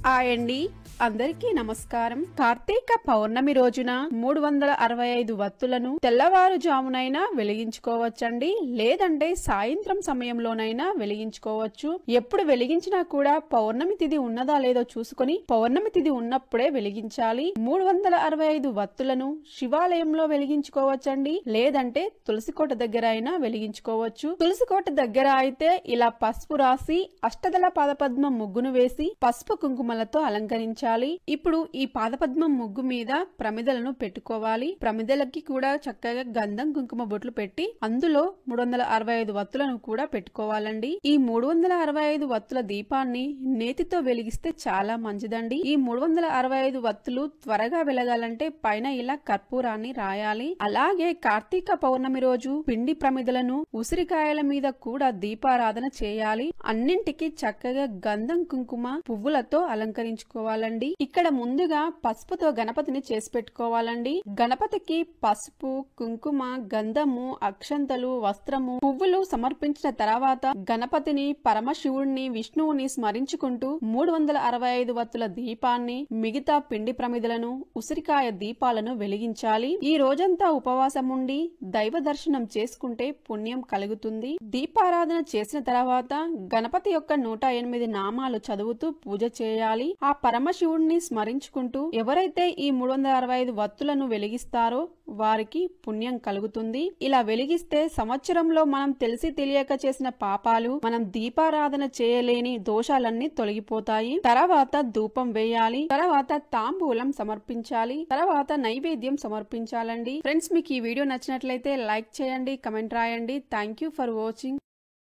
అండి అందరికీ నమస్కారం. కార్తీక పౌర్ణమి రోజున 365 వత్తులను తెల్లవారుజామునైనా వెలిగించుకోవచ్చండి, లేదంటే సాయంత్రం సమయంలోనైనా వెలిగించుకోవచ్చు. ఎప్పుడు వెలిగించినా కూడా పౌర్ణమి తిథి ఉన్నదా లేదో చూసుకొని పౌర్ణమి తిథి ఉన్నప్పుడే వెలిగించాలి. 365 వత్తులను శివాలయంలో వెలిగించుకోవచ్చండి, లేదంటే తులసికోట దగ్గర అయినా వెలిగించుకోవచ్చు. తులసికోట దగ్గర అయితే ఇలా పసుపు రాసి అష్టదళ పాదపద్మ ముగ్గును వేసి పసుపు కుంకుమలతో అలంకరించాలి. ఇప్పుడు ఈ పాదపద్మం ముగ్గు మీద ప్రమిదలను పెట్టుకోవాలి. ప్రమిదలకి కూడా చక్కగా గంధం కుంకుమ బొట్లు పెట్టి అందులో 365 వత్తులను కూడా పెట్టుకోవాలండి. ఈ 365 వత్తుల దీపాన్ని నేతితో వెలిగిస్తే చాలా మంచిదండి. ఈ 365 వత్తులు త్వరగా వెలగాలంటే పైన ఇలా కర్పూరాన్ని రాయాలి. అలాగే కార్తీక పౌర్ణమి రోజు పిండి ప్రమిదలను ఉసిరికాయల మీద కూడా దీపారాధన చేయాలి. అన్నింటికి చక్కగా గంధం కుంకుమ పువ్వులతో అలంకరించుకోవాలండి. ఇక్కడ ముందుగా పసుపుతో గణపతిని చేసి పెట్టుకోవాలండి. గణపతికి పసుపు, కుంకుమ, గంధము, అక్షంతలు, వస్త్రము, పువ్వులు సమర్పించిన తర్వాత గణపతిని, పరమశివుడిని, విష్ణువుని స్మరించుకుంటూ 365 వత్తుల దీపాన్ని, మిగతా పిండి ప్రమిదలను, ఉసిరికాయ దీపాలను వెలిగించాలి. ఈ రోజంతా ఉపవాసం ఉండి దైవ దర్శనం చేసుకుంటే పుణ్యం కలుగుతుంది. దీపారాధన చేసిన తర్వాత గణపతి యొక్క 108 నామాలు చదువుతూ పూజ చేయాలి. ఆ పరమశివుడిని స్మరించుకుంటూ ఎవరైతే ఈ 365 వత్తులను వెలిగిస్తారో వారికి పుణ్యం కలుగుతుంది. ఇలా వెలిగిస్తే సంవత్సరంలో మనం తెలిసి తెలియక చేసిన పాపాలు, మనం దీపారాధన చేయలేని దోషాలన్నీ తొలగిపోతాయి. తర్వాత ధూపం వేయాలి, తర్వాత తాంబూలం సమర్పించాలి, తర్వాత నైవేద్యం సమర్పించాలండి. ఫ్రెండ్స్, మీకు ఈ వీడియో నచ్చినట్లయితే లైక్ చేయండి, కమెంట్ రాయండి. Thank you for watching.